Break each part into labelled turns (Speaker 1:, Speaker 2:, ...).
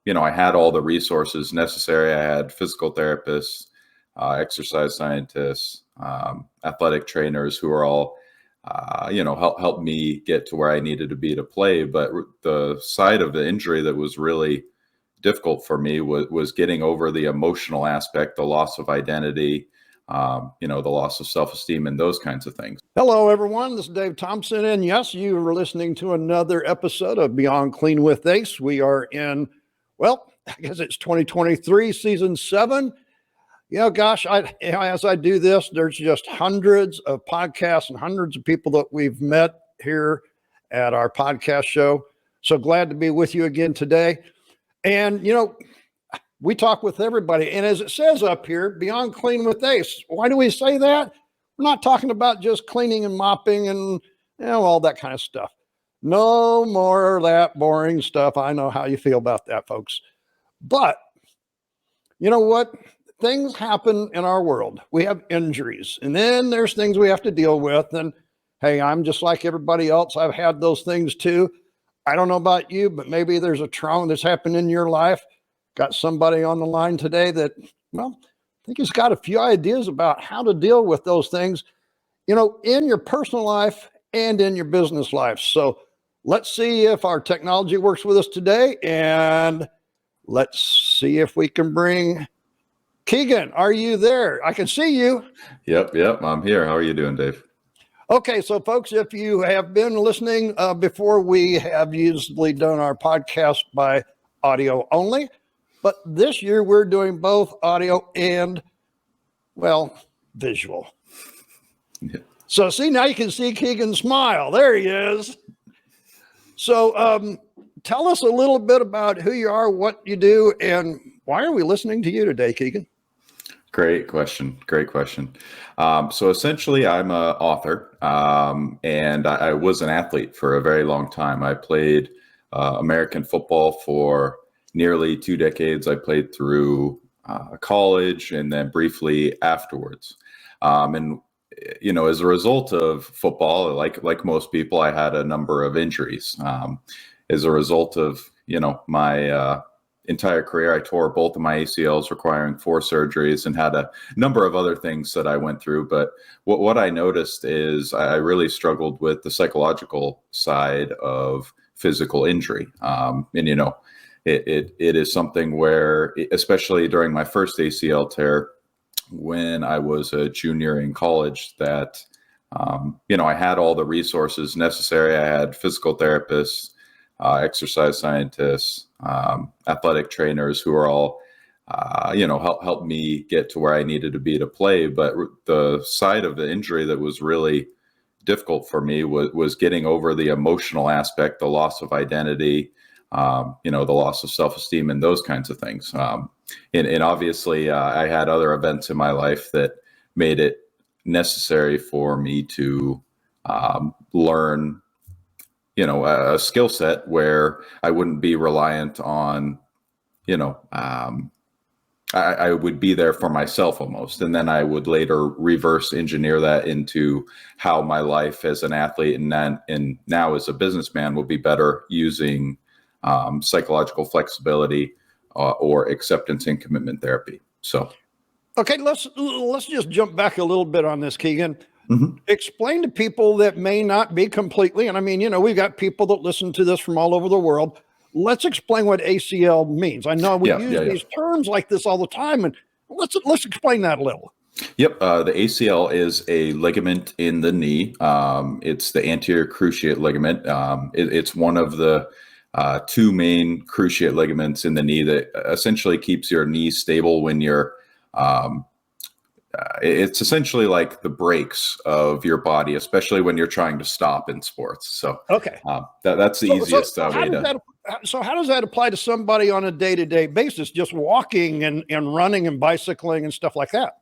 Speaker 1: I had all the resources necessary. I had physical therapists, exercise scientists, athletic trainers who are all, help me get to where I needed to be to play. But the side of the injury that was really difficult for me was getting over the emotional aspect, the loss of identity, the loss of self-esteem and those kinds of things.
Speaker 2: Hello, everyone. This is Dave Thompson. And yes, you are listening to another episode of Beyond Clean with Ace. We are in, I guess it's 2023, season 7. As I do this, there's just hundreds of podcasts and hundreds of people that we've met here at our podcast show. So glad to be with you again today. And, we talk with everybody. And as it says up here, Beyond Clean with Ace. Why do we say that? We're not talking about just cleaning and mopping and, all that kind of stuff. No more of that boring stuff. I know how you feel about that, folks. But you know what? Things happen in our world. We have injuries, and then there's things we have to deal with. And hey, I'm just like everybody else. I've had those things too. I don't know about you, but maybe there's a trauma that's happened in your life. Got somebody on the line today that, I think he's got a few ideas about how to deal with those things, in your personal life and in your business life. So let's see if our technology works with us today, and let's see if we can bring Keagan. Are you there? I can see you.
Speaker 1: Yep. I'm here. How are you doing, Dave?
Speaker 2: Okay, so folks, if you have been listening before, we have usually done our podcast by audio only, but this year we're doing both audio and, visual. Yeah. So see, now you can see Keagan smile. There he is. So tell us a little bit about who you are, what you do, and why are we listening to you today, Keagan?
Speaker 1: Great question. So essentially, I'm an author, and I was an athlete for a very long time. I played American football for nearly 2 decades. I played through college and then briefly afterwards. And as a result of football, like most people, I had a number of injuries. As a result of my entire career, I tore both of my ACLs, requiring 4 surgeries, and had a number of other things that I went through. But what I noticed is I really struggled with the psychological side of physical injury. It is something where, especially during my first ACL tear, when I was a junior in college, that I had all the resources necessary. I had physical therapists, exercise scientists, athletic trainers who are all, help me get to where I needed to be to play. But the side of the injury that was really difficult for me was getting over the emotional aspect, the loss of identity, the loss of self-esteem and those kinds of things. And obviously I had other events in my life that made it necessary for me to learn a skill set where I wouldn't be reliant on, I would be there for myself almost. And then I would later reverse engineer that into how my life as an athlete and now as a businessman will be better using psychological flexibility or acceptance and commitment therapy. So,
Speaker 2: okay, let's just jump back a little bit on this, Keagan. Mm-hmm. Explain to people that may not be completely, and we've got people that listen to this from all over the world. Let's explain what ACL means. I know we use these terms like this all the time, and let's explain that a little.
Speaker 1: Yep. The ACL is a ligament in the knee. It's the anterior cruciate ligament. It's one of the 2 main cruciate ligaments in the knee that essentially keeps your knee stable when you're it's essentially like the brakes of your body, especially when you're trying to stop in sports. So
Speaker 2: okay,
Speaker 1: that's the easiest way to.
Speaker 2: So how does that apply to somebody on a day-to-day basis, just walking and running and bicycling and stuff like that?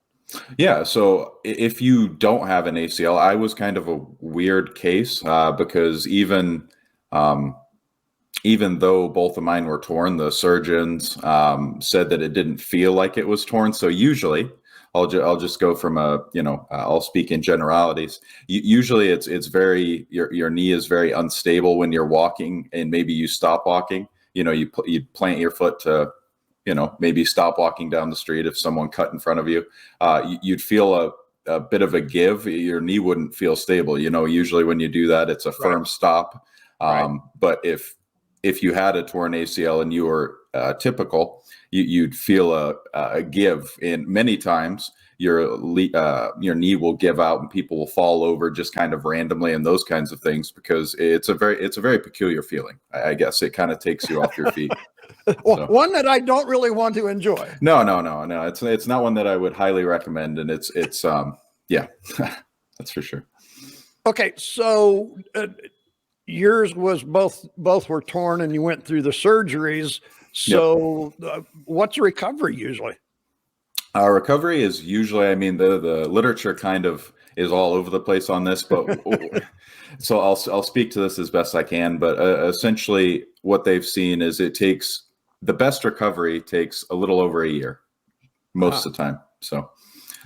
Speaker 1: Yeah. So if you don't have an ACL, I was kind of a weird case because even though both of mine were torn, the surgeons said that it didn't feel like it was torn. So usually I'll just go from I'll speak in generalities. Usually it's very, your knee is very unstable when you're walking and maybe you stop walking you'd plant your foot to, maybe stop walking down the street if someone cut in front of you. You'd feel a bit of a give. Your knee wouldn't feel stable. Usually when you do that, it's a firm stop. But if you had a torn ACL and you were typical, you'd feel a give, and many times your knee will give out and people will fall over just kind of randomly and those kinds of things, because it's a very peculiar feeling. I guess it kind of takes you off your feet.
Speaker 2: Well, one that I don't really want to enjoy.
Speaker 1: No. It's not one that I would highly recommend, and it's yeah, that's for sure.
Speaker 2: Okay, so yours was both were torn, and you went through the surgeries. So, what's recovery usually?
Speaker 1: Recovery is usually, the literature kind of is all over the place on this, but so I'll speak to this as best I can. But essentially, what they've seen is the best recovery takes a little over a year, most of the time. So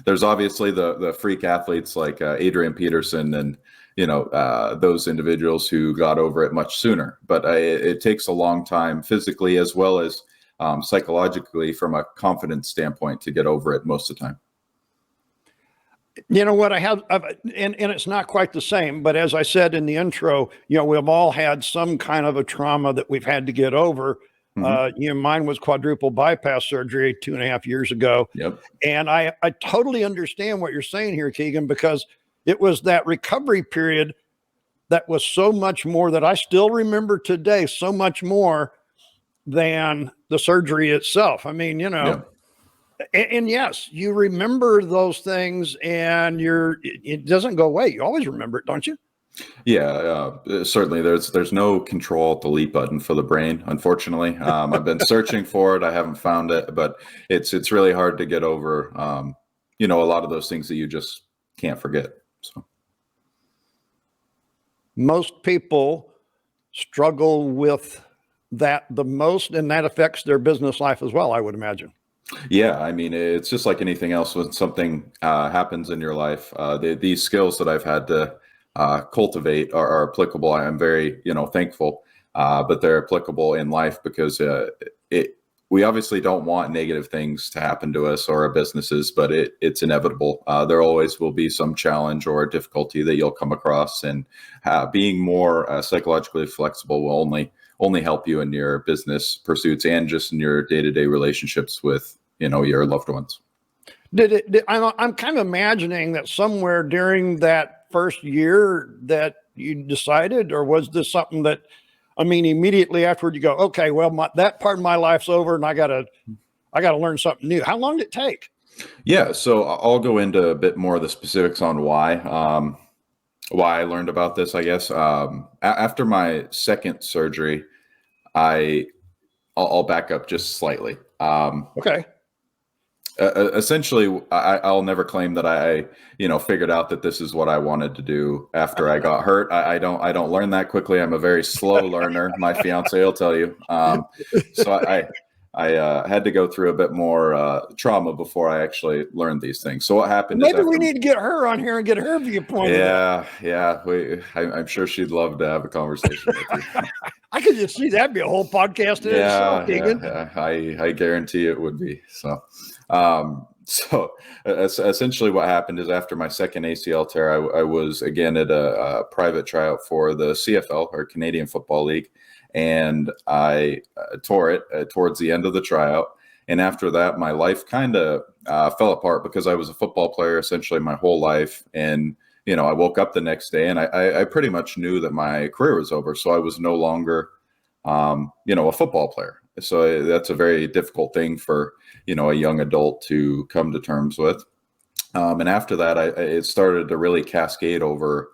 Speaker 1: there's obviously the freak athletes like Adrian Peterson and those individuals who got over it much sooner. But it takes a long time physically as well as psychologically from a confidence standpoint to get over it most of the time.
Speaker 2: You know what and it's not quite the same, but as I said in the intro, we've all had some kind of a trauma that we've had to get over. Mine was quadruple bypass surgery 2.5 years ago.
Speaker 1: Yep.
Speaker 2: And I totally understand what you're saying here, Keagan, because it was that recovery period that was so much more, that I still remember today, so much more than the surgery itself. And yes, you remember those things, and it doesn't go away. You always remember it, don't you?
Speaker 1: Yeah, certainly. There's no control at the delete button for the brain, unfortunately. I've been searching for it. I haven't found it, but it's really hard to get over, a lot of those things that you just can't forget. So most
Speaker 2: people struggle with that the most, and that affects their business life as well, I would imagine.
Speaker 1: Yeah, it's just like anything else. When something happens in your life, these skills that I've had to cultivate are applicable. I'm very, thankful, but they're applicable in life because we obviously don't want negative things to happen to us or our businesses, but it's inevitable. There always will be some challenge or difficulty that you'll come across, and being more psychologically flexible will only help you in your business pursuits and just in your day-to-day relationships with, your loved ones.
Speaker 2: I'm kind of imagining that somewhere during that first year that you decided, or was this something that, immediately afterward you go, okay, well, that part of my life's over and I got to learn something new. How long did it take?
Speaker 1: Yeah. So I'll go into a bit more of the specifics on why I learned about this, I guess. After my second surgery, I'll back up just slightly.
Speaker 2: Okay.
Speaker 1: Essentially, I'll never claim that I figured out that this is what I wanted to do after I got hurt. I don't learn that quickly. I'm a very slow learner. My fiance will tell you. So I had to go through a bit more trauma before I actually learned these things. So what happened?
Speaker 2: Maybe we need to get her on here and get her viewpoint.
Speaker 1: Yeah. I'm sure she'd love to have a conversation with you.
Speaker 2: I could just see that'd be a whole podcast in itself, Keagan.
Speaker 1: Yeah. I guarantee it would be. So essentially what happened is after my second ACL tear, I was again at a private tryout for the CFL, or Canadian Football League. And I tore it towards the end of the tryout. And after that, my life kind of fell apart because I was a football player essentially my whole life. And, I woke up the next day and I pretty much knew that my career was over. So I was no longer, a football player. So that's a very difficult thing for, a young adult to come to terms with. And after that, it started to really cascade over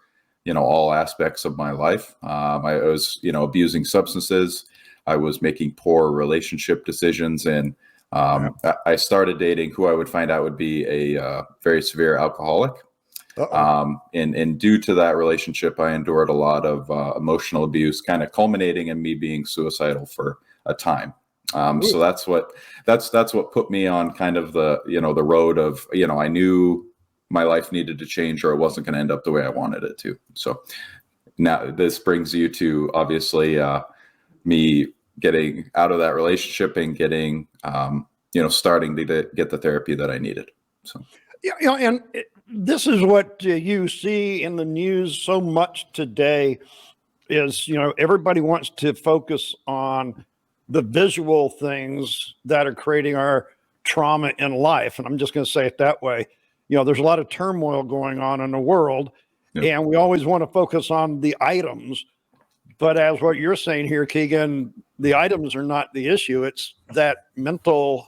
Speaker 1: all aspects of my life. I was, abusing substances. I was making poor relationship decisions. And I started dating who I would find out would be a very severe alcoholic. And due to that relationship, I endured a lot of emotional abuse, kind of culminating in me being suicidal for a time. So that's what put me on kind of the, the road of, I knew my life needed to change or it wasn't going to end up the way I wanted it to. So now this brings you to obviously me getting out of that relationship and getting, starting to get the therapy that I needed. So,
Speaker 2: and this is what you see in the news so much today is, everybody wants to focus on the visual things that are creating our trauma in life. And I'm just going to say it that way. There's a lot of turmoil going on in the world, and we always want to focus on the items. But as what you're saying here, Keagan, the items are not the issue. It's that mental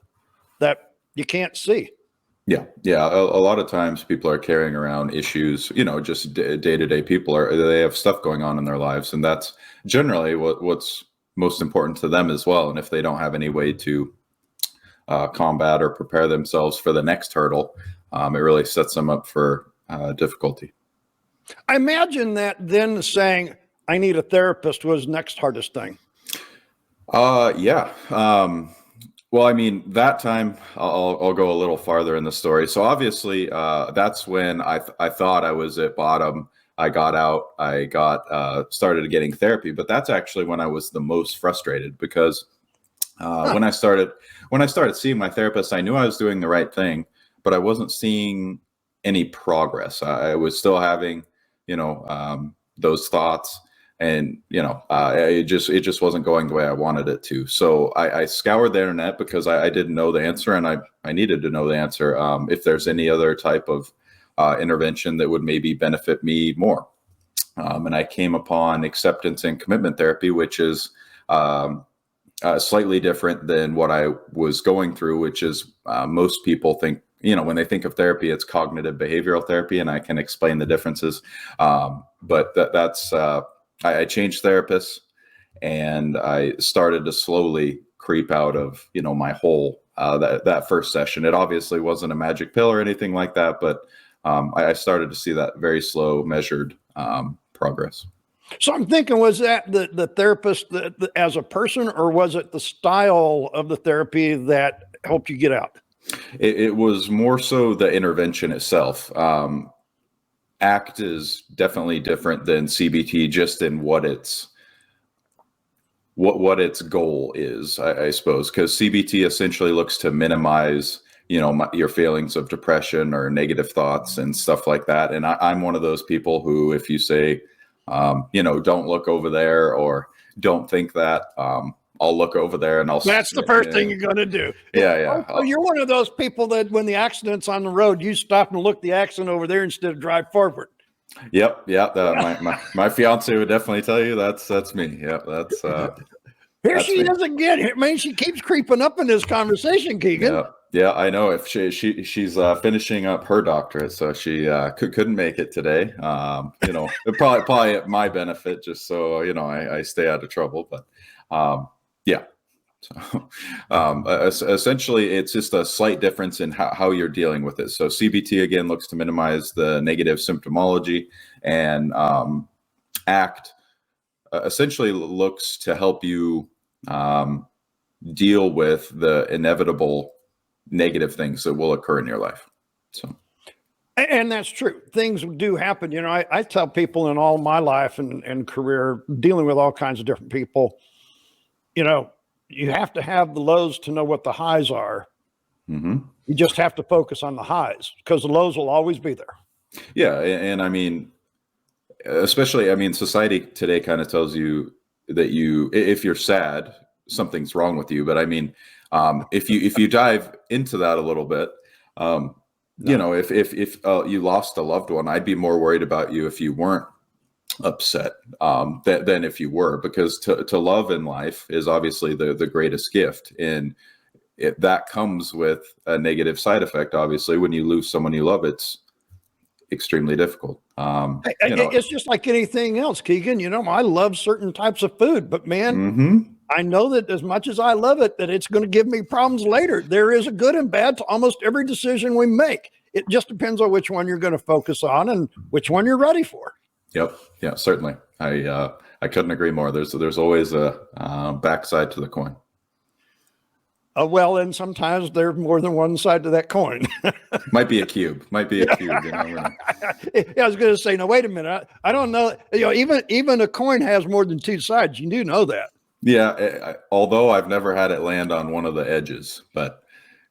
Speaker 2: that you can't see.
Speaker 1: Yeah. A lot of times people are carrying around issues, just day-to-day they have stuff going on in their lives. And that's generally what's most important to them as well. And if they don't have any way to combat or prepare themselves for the next hurdle, it really sets them up for difficulty.
Speaker 2: I imagine that then saying, I need a therapist was next hardest thing.
Speaker 1: Yeah. Well, I mean, that time I'll go a little farther in the story. So obviously, that's when I thought I was at bottom. I got out. I started getting therapy, but that's actually when I was the most frustrated because when I started seeing my therapist, I knew I was doing the right thing, but I wasn't seeing any progress. I was still having, those thoughts. And, it just wasn't going the way I wanted it to. So I scoured the internet because I didn't know the answer, and I needed to know the answer. If there's any other type of intervention that would maybe benefit me more. And I came upon acceptance and commitment therapy, which is slightly different than what I was going through, which is most people think, when they think of therapy, it's cognitive behavioral therapy, and I can explain the differences. But that's I changed therapists, and I started to slowly creep out of, my hole that first session. It obviously wasn't a magic pill or anything like that, but I started to see that very slow, measured progress.
Speaker 2: So I'm thinking, was that the therapist as a person, or was it the style of the therapy that helped you get out?
Speaker 1: It was more so the intervention itself. ACT is definitely different than CBT, just in what its goal is, I suppose, because CBT essentially looks to minimize, your feelings of depression or negative thoughts and stuff like that. And I'm one of those people who, if you say, don't look over there or don't think that, I'll look over there and
Speaker 2: That's the first thing you're going to do.
Speaker 1: Yeah.
Speaker 2: Oh, you're one of those people that when the accident's on the road, you stop and look the accident over there instead of drive forward.
Speaker 1: Yep. My fiance would definitely tell you that's me. Yep. That's
Speaker 2: here she is again. I mean, she keeps creeping up in this conversation, Keagan.
Speaker 1: Yeah. I know. If she's finishing up her doctorate, so she couldn't make it today. Probably at my benefit, just so I stay out of trouble. But yeah. So essentially, it's just a slight difference in how you're dealing with it. So CBT, again, looks to minimize the negative symptomology, and ACT essentially looks to help you deal with the inevitable negative things that will occur in your life. So.
Speaker 2: And that's true. Things do happen. I tell people in all my life and career, dealing with all kinds of different people, you have to have the lows to know what the highs are.
Speaker 1: Mm-hmm.
Speaker 2: You just have to focus on the highs because the lows will always be there.
Speaker 1: Yeah. And I mean, especially, society today kind of tells you that if you're sad, something's wrong with you. But I mean, if you dive into that a little bit, if you lost a loved one, I'd be more worried about you if you weren't upset than if you were, because to love in life is obviously the greatest gift, and that comes with a negative side effect. Obviously, when you lose someone you love, it's extremely difficult.
Speaker 2: It's just like anything else, Keagan. I love certain types of food, but man,
Speaker 1: mm-hmm.
Speaker 2: I know that as much as I love it, that it's going to give me problems later. There is a good and bad to almost every decision we make. It just depends on which one you're going to focus on and which one you're ready for.
Speaker 1: Yep. Yeah, certainly. I couldn't agree more. There's always a backside to the coin.
Speaker 2: Well, and sometimes there's more than one side to that coin.
Speaker 1: Might be a cube.
Speaker 2: Yeah, I was going to say, no, wait a minute. I don't know. Even a coin has more than two sides. You do know that.
Speaker 1: Yeah. Although I've never had it land on one of the edges, but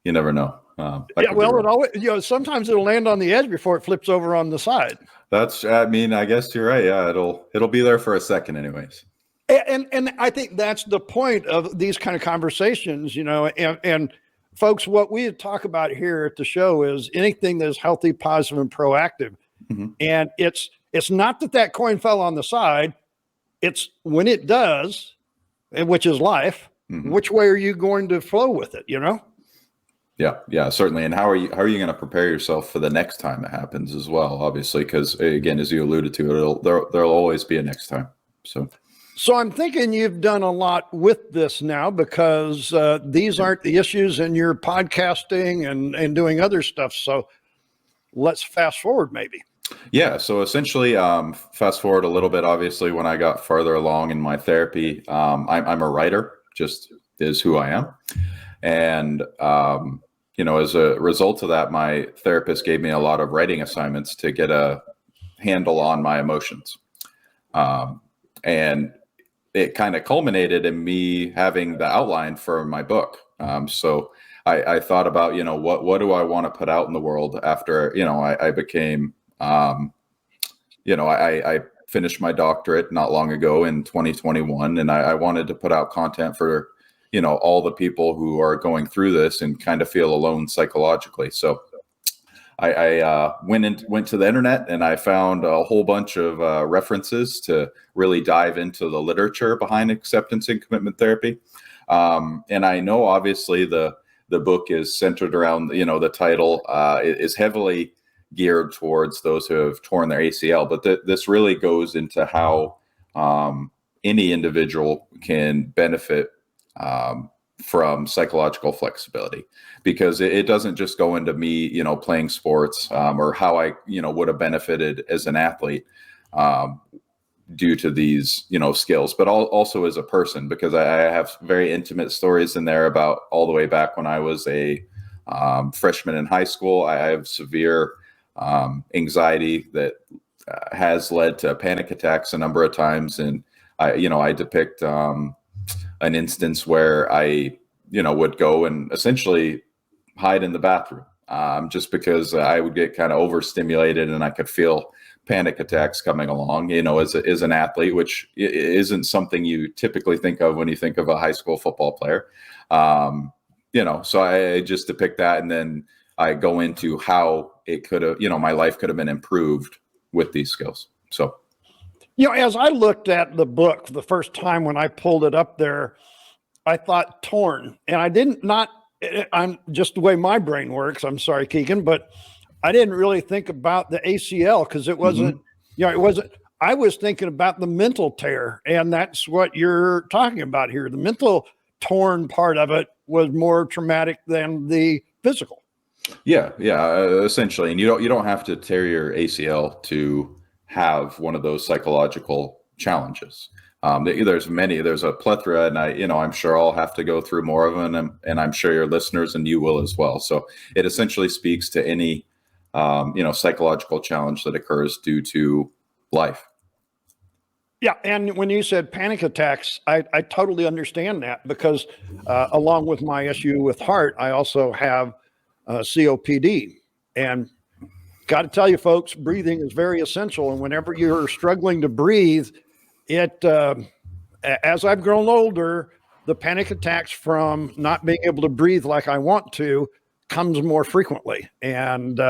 Speaker 1: you never know. I
Speaker 2: Yeah,
Speaker 1: could be
Speaker 2: well, it
Speaker 1: wrong.
Speaker 2: always, sometimes it'll land on the edge before it flips over on the side.
Speaker 1: I mean, I guess you're right. Yeah, it'll be there for a second, anyways.
Speaker 2: And I think that's the point of these kind of conversations, and folks, what we talk about here at the show is anything that's healthy, positive, and proactive.
Speaker 1: Mhm.
Speaker 2: And it's not that coin fell on the side. It's when it does, and which is life.
Speaker 1: Mhm.
Speaker 2: Which way are you going to flow with it?
Speaker 1: Yeah, certainly. And how are you going to prepare yourself for the next time it happens as well? Obviously, because again, as you alluded to, there'll always be a next time.
Speaker 2: So I'm thinking you've done a lot with this now because these aren't the issues in your podcasting and doing other stuff. So let's fast forward maybe.
Speaker 1: Yeah. So essentially, fast forward a little bit. Obviously, when I got farther along in my therapy, I'm a writer. Just is who I am, and as a result of that, my therapist gave me a lot of writing assignments to get a handle on my emotions, and it kind of culminated in me having the outline for my book. So I thought about, what do I want to put out in the world after, I became, I finished my doctorate not long ago in 2021, and I wanted to put out content for, all the people who are going through this and kind of feel alone psychologically. So I went to the internet and I found a whole bunch of references to really dive into the literature behind acceptance and commitment therapy. And I know obviously the book is centered around, the title is heavily geared towards those who have torn their ACL, but this really goes into how any individual can benefit from psychological flexibility, because it doesn't just go into me, playing sports or how I, would have benefited as an athlete due to these, skills, but also as a person, because I have very intimate stories in there about all the way back when I was a freshman in high school. I have severe anxiety that has led to panic attacks a number of times. And I depict an instance where I, would go and essentially hide in the bathroom just because I would get kind of overstimulated and I could feel panic attacks coming along, as an athlete, which isn't something you typically think of when you think of a high school football player. So I just depict that. And then I go into how it could have, my life could have been improved with these skills. So.
Speaker 2: As I looked at the book the first time when I pulled it up there, I thought torn, and I'm just the way my brain works. I'm sorry, Keagan, but I didn't really think about the ACL because it wasn't, I was thinking about the mental tear, and that's what you're talking about here. The mental torn part of it was more traumatic than the physical.
Speaker 1: Yeah, essentially. And you don't have to tear your ACL to have one of those psychological challenges. There's a plethora, and I'm sure I'll have to go through more of them, and I'm sure your listeners and you will as well. So it essentially speaks to any, psychological challenge that occurs due to life.
Speaker 2: Yeah. And when you said panic attacks, I totally understand that because along with my issue with heart, I also have COPD. And got to tell you, folks, breathing is very essential. And whenever you're struggling to breathe, as I've grown older, the panic attacks from not being able to breathe like I want to comes more frequently. And,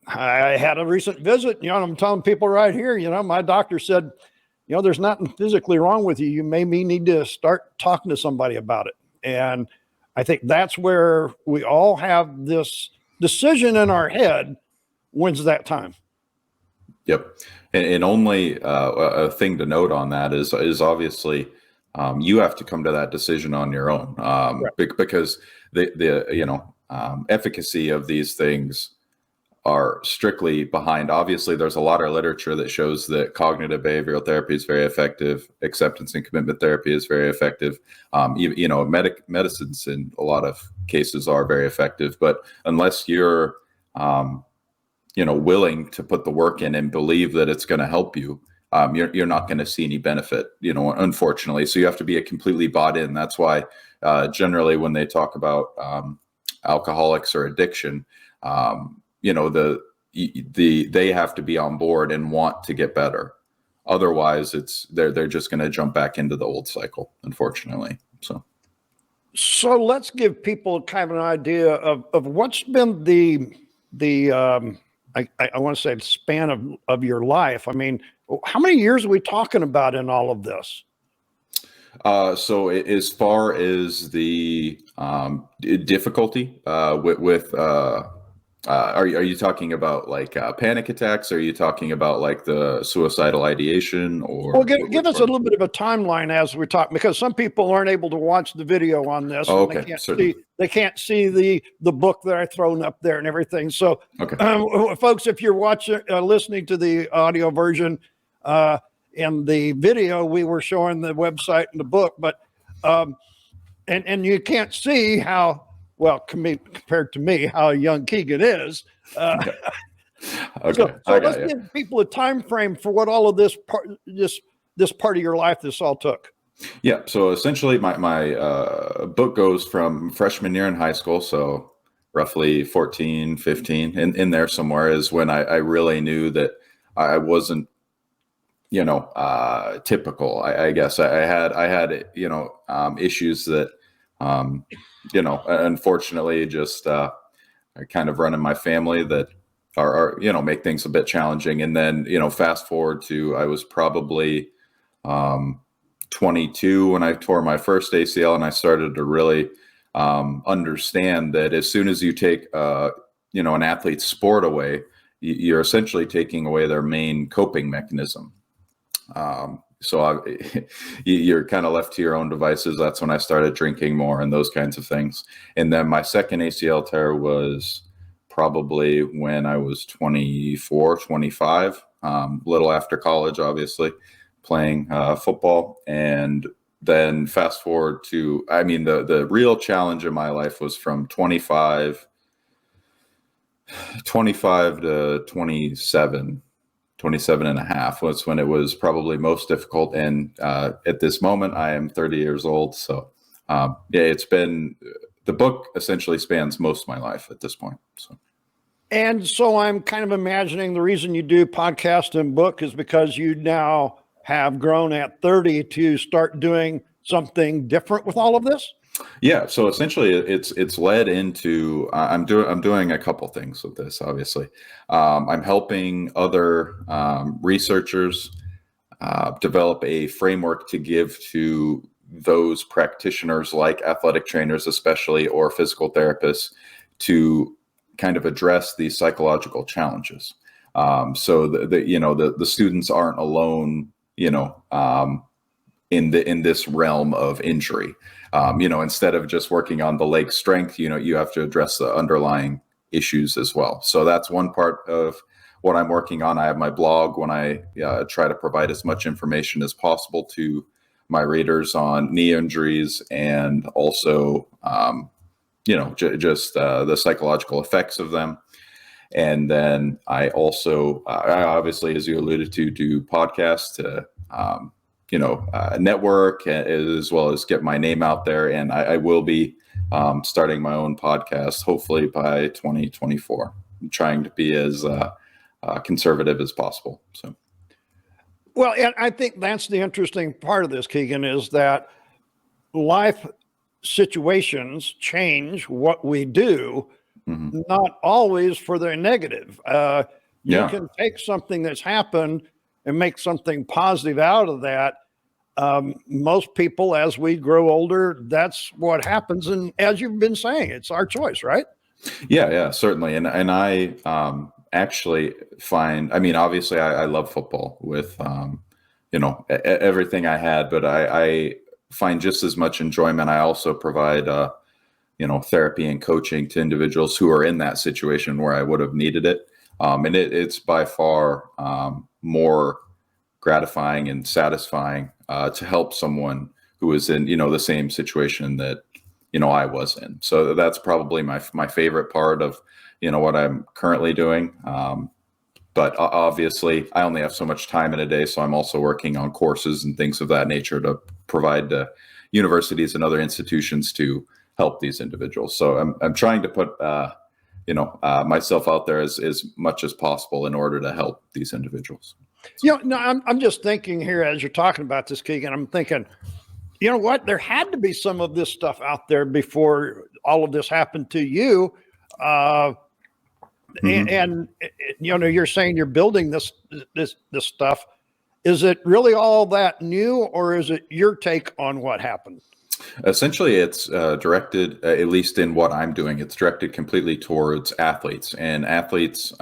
Speaker 2: I had a recent visit, I'm telling people right here, my doctor said, there's nothing physically wrong with you. You maybe need to start talking to somebody about it. And I think that's where we all have this decision in our head. When's that time?
Speaker 1: Yep. And only a thing to note on that is obviously you have to come to that decision on your own because the efficacy of these things are strictly behind. Obviously, there's a lot of literature that shows that cognitive behavioral therapy is very effective. Acceptance and commitment therapy is very effective. Medicines in a lot of cases are very effective, but unless you're, willing to put the work in and believe that it's going to help you, you're not going to see any benefit, unfortunately. So you have to be completely bought in. That's why generally when they talk about alcoholics or addiction, they have to be on board and want to get better. Otherwise, they're just going to jump back into the old cycle, unfortunately.
Speaker 2: So let's give people kind of an idea of what's been I want to say the span of your life. I mean, how many years are we talking about in all of this?
Speaker 1: So as far as the difficulty with are you talking about like panic attacks? Are you talking about like the suicidal ideation, or?
Speaker 2: Well, give us a little bit of a timeline as we talk, because some people aren't able to watch the video on this.
Speaker 1: Oh, okay,
Speaker 2: They can't see the book that I thrown up there and everything. So,
Speaker 1: okay.
Speaker 2: Folks, if you're watching, listening to the audio version, in the video, we were showing the website and the book, but and you can't see how well compared to me how young Keagan is.
Speaker 1: Okay.
Speaker 2: So let's give people a time frame for what all of this part of your life this all took.
Speaker 1: Yeah. So essentially, my book goes from freshman year in high school, so roughly 14, 15, in there somewhere is when I really knew that I wasn't, typical. I guess I had issues that, unfortunately just kind of run in my family that are make things a bit challenging. And then, fast forward to, I was probably 22 when I tore my first ACL, and I started to really understand that as soon as you take, an athlete's sport away, you're essentially taking away their main coping mechanism. So you're kind of left to your own devices. That's when I started drinking more and those kinds of things. And then my second ACL tear was probably when I was 24, 25, little after college, obviously, playing football. And then fast forward to, the real challenge in my life was from 25 to 27 and a half was when it was probably most difficult. And at this moment, I am 30 years old. So it's been, the book essentially spans most of my life at this point.
Speaker 2: And so I'm kind of imagining the reason you do podcast and book is because you now have grown at 30 to start doing something different with all of this.
Speaker 1: Yeah. So essentially it's led into, I'm doing a couple things with this, obviously. I'm helping other researchers develop a framework to give to those practitioners like athletic trainers, especially, or physical therapists, to kind of address these psychological challenges. So the students aren't alone, in this realm of injury. Instead of just working on the leg strength, you have to address the underlying issues as well. So that's one part of what I'm working on. I have my blog when I try to provide as much information as possible to my readers on knee injuries, and also, just the psychological effects of them. And then I also, I obviously, as you alluded to, do podcasts to, network, as well as get my name out there. And I will be starting my own podcast, hopefully by 2024. I'm trying to be as conservative as possible. So,
Speaker 2: well, and I think that's the interesting part of this, Keagan, is that life situations change what we do, not always for the negative. You can take something that's happened and make something positive out of that. Most people, as we grow older, that's what happens. And as you've been saying, it's our choice, right?
Speaker 1: Yeah, certainly. And I actually find, obviously I love football with, everything I had, but I find just as much enjoyment. I also provide, therapy and coaching to individuals who are in that situation where I would have needed it. And it's by far more gratifying and satisfying to help someone who is in, the same situation that, I was in. So that's probably my favorite part of, what I'm currently doing. But obviously, I only have so much time in a day, so I'm also working on courses and things of that nature to provide to universities and other institutions to help these individuals. So I'm trying to put myself out there as much as possible in order to help these individuals.
Speaker 2: No, I'm just thinking here as you're talking about this, Keagan. I'm thinking, you know what? There had to be some of this stuff out there before all of this happened to you. And you're saying you're building this stuff. Is it really all that new, or is it your take on what happened?
Speaker 1: Essentially, it's directed, at least in what I'm doing, it's directed completely towards athletes. And athletes,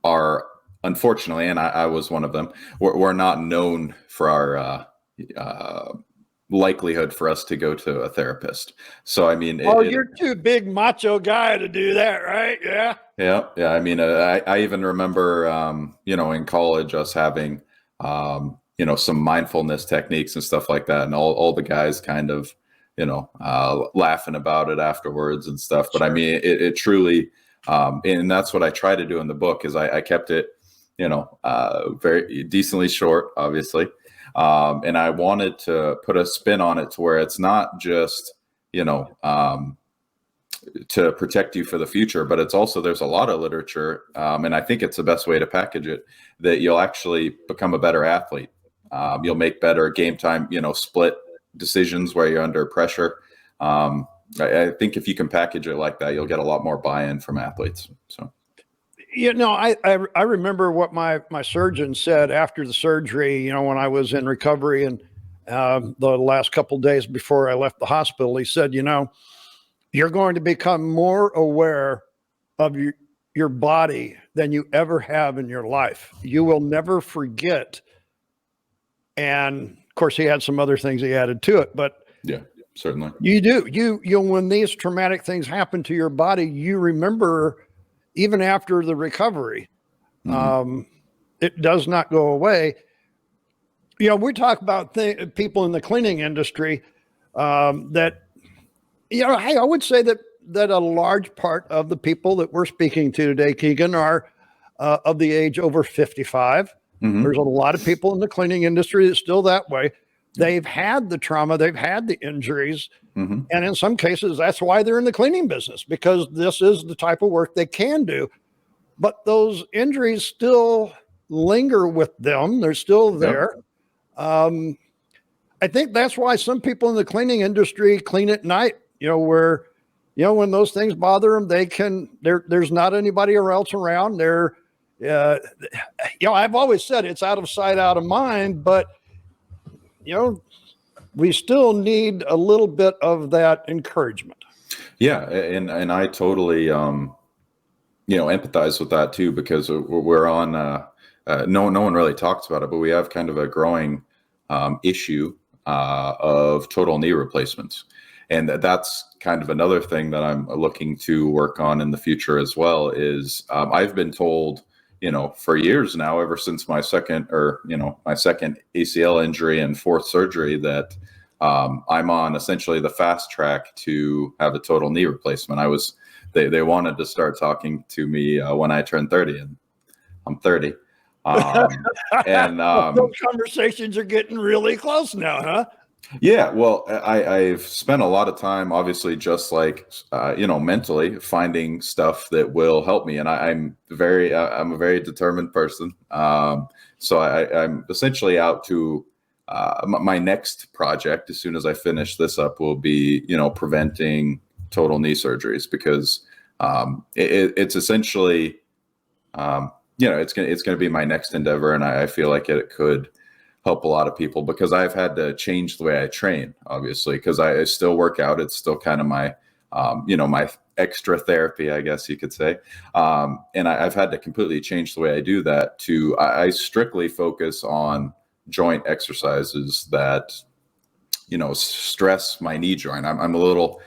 Speaker 1: are unfortunately, and I was one of them, we're not known for our likelihood for us to go to a therapist. So, I mean,
Speaker 2: you're too big macho guy to do that, right? Yeah.
Speaker 1: Yeah. I mean, I even remember, in college, us having, some mindfulness techniques and stuff like that. And all the guys kind of, laughing about it afterwards and stuff. But sure. I mean, it truly, and that's what I try to do in the book is I kept it, very decently short, obviously. And I wanted to put a spin on it to where it's not just, to protect you for the future, but it's also, there's a lot of literature. And I think it's the best way to package it, that you'll actually become a better athlete. You'll make better game time, split decisions where you're under pressure. I think if you can package it like that, you'll get a lot more buy-in from athletes. So.
Speaker 2: I remember what my surgeon said after the surgery, when I was in recovery and the last couple of days before I left the hospital. He said, you're going to become more aware of your body than you ever have in your life. You will never forget. And of course, he had some other things he added to it, but
Speaker 1: yeah, certainly
Speaker 2: you do. You when these traumatic things happen to your body, you remember. Even after the recovery, it does not go away. We talk about people in the cleaning industry that, hey, I would say that a large part of the people that we're speaking to today, Keagan, are of the age over 55. Mm-hmm. There's a lot of people in the cleaning industry that's still that way. They've had the trauma, they've had the injuries. Mm-hmm. And in some cases, that's why they're in the cleaning business, because this is the type of work they can do. But those injuries still linger with them. They're still there. Yep. I think that's why some people in the cleaning industry clean at night, where, when those things bother them, there's not anybody else around. I've always said it's out of sight, out of mind, but we still need a little bit of that encouragement.
Speaker 1: Yeah. And I totally, empathize with that too, because we're on, no one really talks about it, but we have kind of a growing issue of total knee replacements. And that's kind of another thing that I'm looking to work on in the future as well is I've been told, for years now, ever since my second ACL injury and fourth surgery, that I'm on essentially the fast track to have a total knee replacement. They wanted to start talking to me when I turned 30, and I'm 30.
Speaker 2: Those conversations are getting really close now, huh?
Speaker 1: Yeah, well, I've spent a lot of time, obviously, just like mentally finding stuff that will help me, and I'm a very determined person. So I'm essentially out to my next project. As soon as I finish this up, will be preventing total knee surgeries, because it's essentially it's going to be my next endeavor, and I feel like it could help a lot of people, because I've had to change the way I train, obviously, because I still work out. It's still kind of my, my extra therapy, I guess you could say. And I've had to completely change the way I do that to, I strictly focus on joint exercises that, stress my knee joint. I'm a little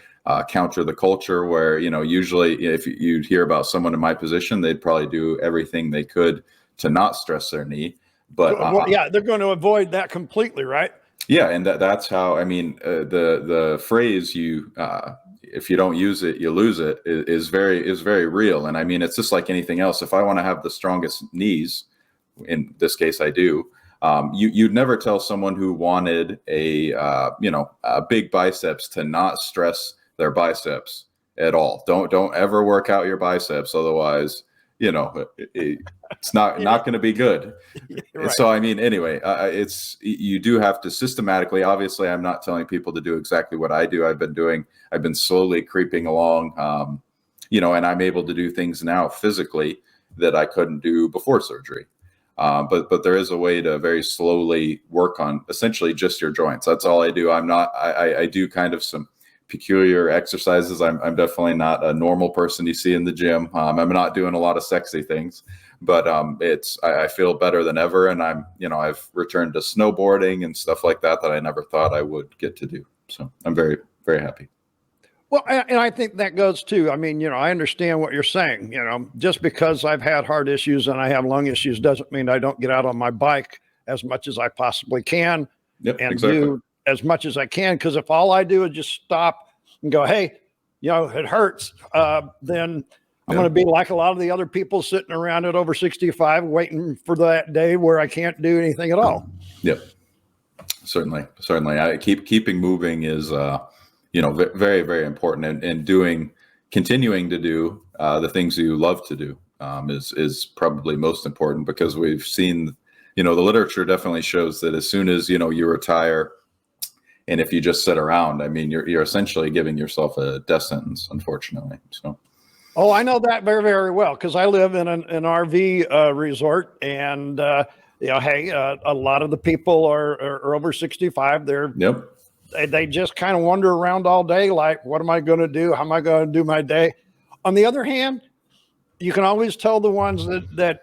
Speaker 1: counter the culture where, usually if you'd hear about someone in my position, they'd probably do everything they could to not stress their knee. But
Speaker 2: they're going to avoid that completely, right?
Speaker 1: Yeah, and that's how, the phrase you if you don't use it, you lose it, is very real. And I mean, it's just like anything else. If I want to have the strongest knees, in this case, I do. You'd never tell someone who wanted a big biceps to not stress their biceps at all. Don't ever work out your biceps, otherwise, it's not going to be good. Right. So I mean, anyway, you do have to systematically. Obviously, I'm not telling people to do exactly what I do. I've been slowly creeping along, and I'm able to do things now physically that I couldn't do before surgery. But there is a way to very slowly work on essentially just your joints. That's all I do. I do kind of some peculiar exercises. I'm definitely not a normal person you see in the gym. I'm not doing a lot of sexy things, but I feel better than ever. And I've returned to snowboarding and stuff like that I never thought I would get to do. So I'm very, very happy.
Speaker 2: Well, and I think that goes too. I mean, I understand what you're saying. Just because I've had heart issues and I have lung issues doesn't mean I don't get out on my bike as much as I possibly can do as much as I can. Because if all I do is just stop and go, hey, it hurts, then I'm going to be like a lot of the other people sitting around at over 65 waiting for that day where I can't do anything at all.
Speaker 1: Yep. Certainly. Keeping moving is, very, very important, and continuing to do the things you love to do is probably most important, because we've seen, the literature definitely shows that as soon as, you retire, and if you just sit around, I mean, you're essentially giving yourself a death sentence, unfortunately. So.
Speaker 2: Oh, I know that very, very well, because I live in an RV resort, and hey, a lot of the people are over 65. They just kind of wander around all day like, what am I going to do? How am I going to do my day? On the other hand, you can always tell the ones that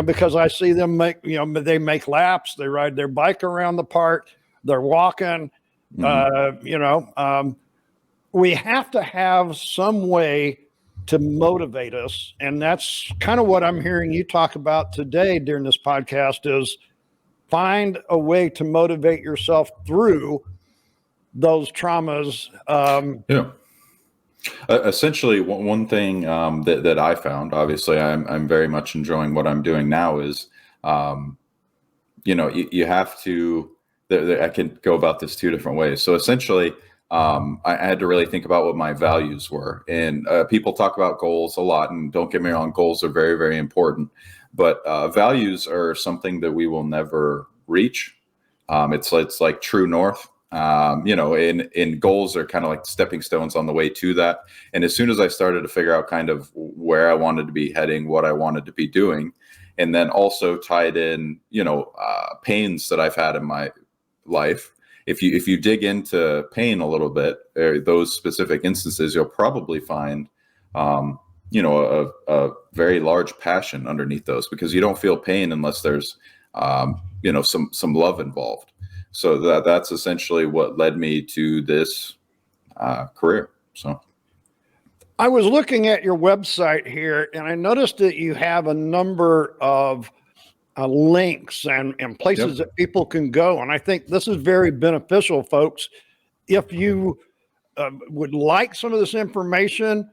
Speaker 2: because I see them they make laps, they ride their bike around the park, they're walking. We have to have some way to motivate us. And that's kind of what I'm hearing you talk about today during this podcast, is find a way to motivate yourself through those traumas.
Speaker 1: Essentially, one thing that I found, obviously I'm very much enjoying what I'm doing now, is you have to, I can go about this two different ways. So essentially, I had to really think about what my values were. And people talk about goals a lot, and don't get me wrong, goals are very, very important, but values are something that we will never reach. It's like true north. And goals are kind of like stepping stones on the way to that. And as soon as I started to figure out kind of where I wanted to be heading, what I wanted to be doing, and then also tied in, pains that I've had in my life. If you dig into pain a little bit, those specific instances, you'll probably find, a very large passion underneath those, because you don't feel pain unless there's, some love involved. So that's essentially what led me to this career. So
Speaker 2: I was looking at your website here, and I noticed that you have a number of links and places that people can go. And I think this is very beneficial, folks. If you would like some of this information,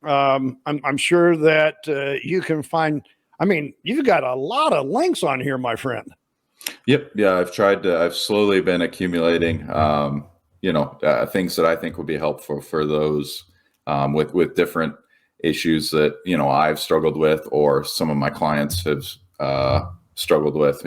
Speaker 2: I'm sure that you can find, you've got a lot of links on here, my friend.
Speaker 1: Yep. Yeah. I've slowly been accumulating, things that I think would be helpful for those with different issues that, I've struggled with, or some of my clients have struggled with.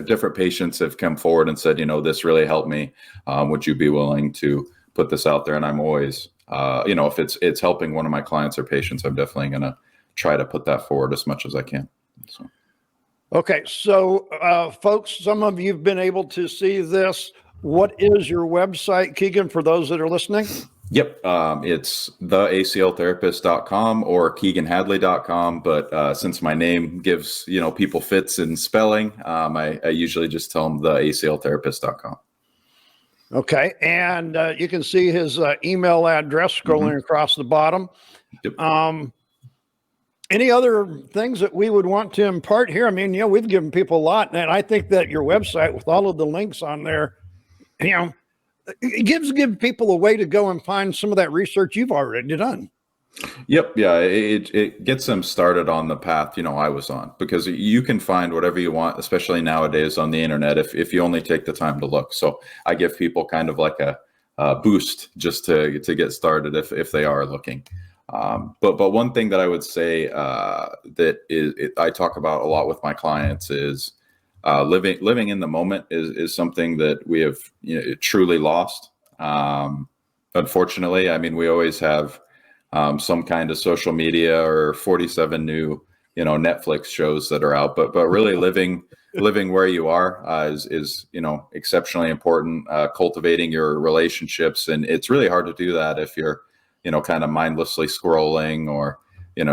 Speaker 1: Different patients have come forward and said, this really helped me. Would you be willing to put this out there? And I'm always, if it's helping one of my clients or patients, I'm definitely going to try to put that forward as much as I can. So. Okay,
Speaker 2: so folks, some of you've been able to see this. What is your website, Keagan, for those that are listening?
Speaker 1: Yep, it's theacltherapist.com or KeagenHadley.com. But since my name gives people fits in spelling, I usually just tell them theacltherapist.com.
Speaker 2: Okay, and you can see his email address scrolling across the bottom. Yep. Any other things that we would want to impart here? We've given people a lot, and I think that your website with all of the links on there, give people a way to go and find some of that research you've already done.
Speaker 1: Yep. Yeah. It gets them started on the path, I was on, because you can find whatever you want, especially nowadays on the internet, if you only take the time to look. So I give people kind of like a boost just to get started if they are looking. But one thing that I would say I talk about a lot with my clients is living in the moment is something that we have truly lost. Unfortunately, I mean, we always have some kind of social media or 47 new Netflix shows that are out, but really living where you are is exceptionally important. Cultivating your relationships, and it's really hard to do that if you're kind of mindlessly scrolling or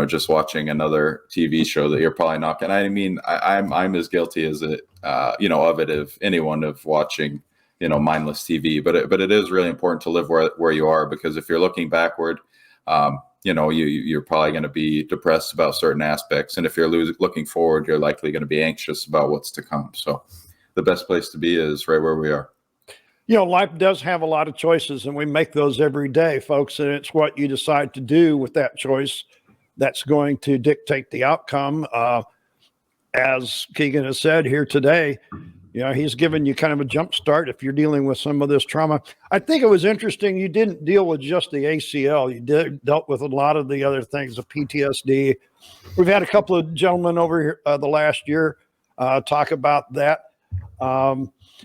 Speaker 1: just watching another TV show that you're probably not gonna. I mean, I'm as guilty as it of it of anyone of watching mindless TV, but it is really important to live where you are, because if you're looking backward, you're probably going to be depressed about certain aspects. And if you're looking forward, you're likely going to be anxious about what's to come. So the best place to be is right where we are.
Speaker 2: Life does have a lot of choices, and we make those every day, folks. And it's what you decide to do with that choice that's going to dictate the outcome. As Keagan has said here today, he's given you kind of a jump start if you're dealing with some of this trauma. I think it was interesting you didn't deal with just the ACL. You dealt with a lot of the other things, the PTSD. We've had a couple of gentlemen over here the last year talk about that.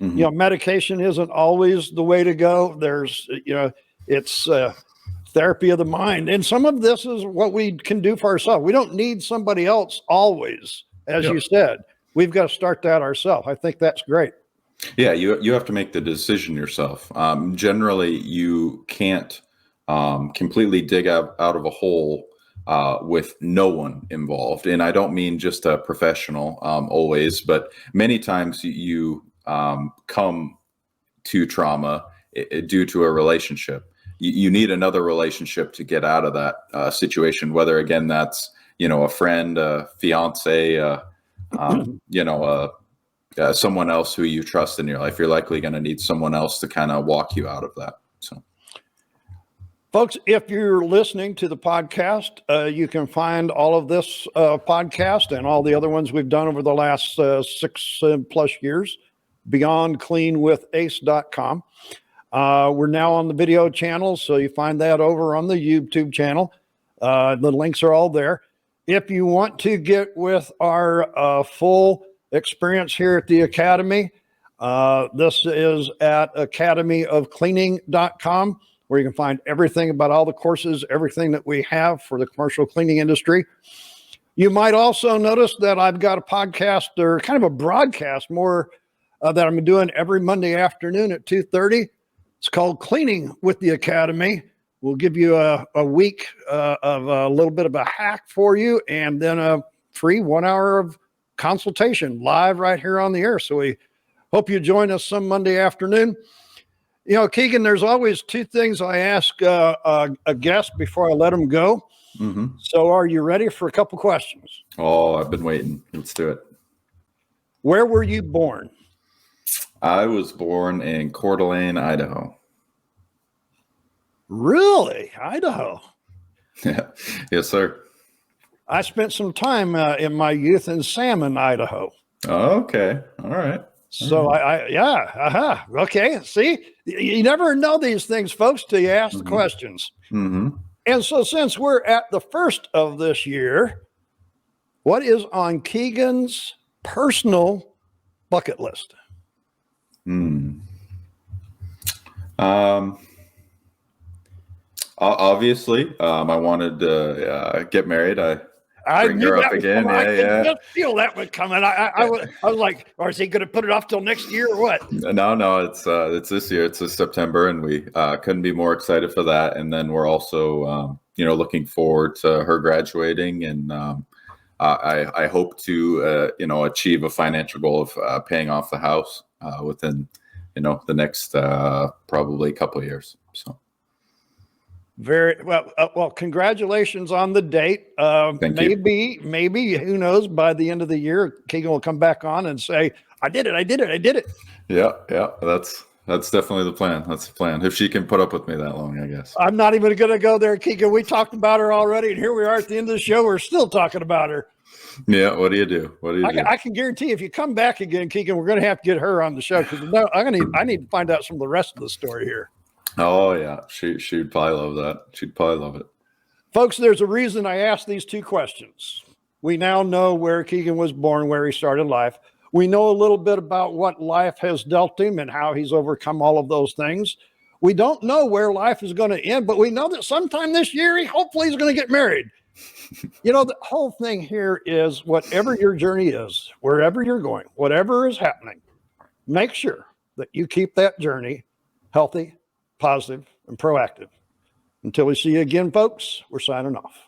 Speaker 2: Medication isn't always the way to go. There's, it's therapy of the mind. And some of this is what we can do for ourselves. We don't need somebody else always, as you said. We've got to start that ourselves. I think that's great.
Speaker 1: Yeah, you have to make the decision yourself. Generally, you can't completely dig out of a hole with no one involved. And I don't mean just a professional always, but many times you come to trauma due to a relationship. You need another relationship to get out of that situation, whether, again, that's, a friend, a fiance, someone else who you trust in your life. You're likely going to need someone else to kind of walk you out of that. So,
Speaker 2: folks, if you're listening to the podcast, you can find all of this podcast and all the other ones we've done over the last 6+ years, beyondcleanwithace.com. We're now on the video channel, so you find that over on the YouTube channel. The links are all there. If you want to get with our full experience here at the Academy, this is at academyofcleaning.com, where you can find everything about all the courses, everything that we have for the commercial cleaning industry. You might also notice that I've got a podcast, or kind of a broadcast more, that I'm doing every Monday afternoon at 2:30. It's called Cleaning with the Academy. We'll give you a week of a little bit of a hack for you, and then a free 1 hour of consultation live right here on the air. So we hope you join us some Monday afternoon. Keagan, there's always two things I ask a guest before I let them go.
Speaker 1: Mm-hmm.
Speaker 2: So are you ready for a couple questions?
Speaker 1: Oh, I've been waiting. Let's do it.
Speaker 2: Where were you born?
Speaker 1: I was born in Coeur d'Alene, Idaho.
Speaker 2: Really? Idaho?
Speaker 1: Yeah. Yes, sir.
Speaker 2: I spent some time in my youth in Salmon, Idaho.
Speaker 1: Okay. All right.
Speaker 2: So okay. See, you never know these things, folks, till you ask the questions.
Speaker 1: Mm-hmm.
Speaker 2: And so since we're at the first of this year, what is on Keagan's personal bucket list?
Speaker 1: Obviously, I wanted to get married. I bring her up again.
Speaker 2: I could just feel that one coming. I was like, or is he going to put it off till next year or what?
Speaker 1: No, it's this year. It's this September, and we couldn't be more excited for that. And then we're also, looking forward to her graduating, and I hope to, achieve a financial goal of paying off the house within, the next probably couple of years. So.
Speaker 2: Very well. Well, congratulations on the date. Maybe who knows? By the end of the year, Keagan will come back on and say, "I did it. I did it. I did it."
Speaker 1: Yeah. That's That's definitely the plan. That's the plan. If she can put up with me that long, I guess.
Speaker 2: I'm not even going to go there, Keagan. We talked about her already, and here we are at the end of the show. We're still talking about her.
Speaker 1: Yeah. What do you do? What do you do?
Speaker 2: I can guarantee if you come back again, Keagan, we're going to have to get her on the show because I need to find out some of the rest of the story here.
Speaker 1: Oh yeah, she'd probably love that. She'd probably love it.
Speaker 2: Folks, there's a reason I asked these two questions. We now know where Keagan was born, where he started life. We know a little bit about what life has dealt him and how he's overcome all of those things. We don't know where life is going to end, but we know that sometime this year, hopefully he's going to get married. You know, the whole thing here is whatever your journey is, wherever you're going, whatever is happening, make sure that you keep that journey healthy, positive, and proactive. Until we see you again, folks, we're signing off.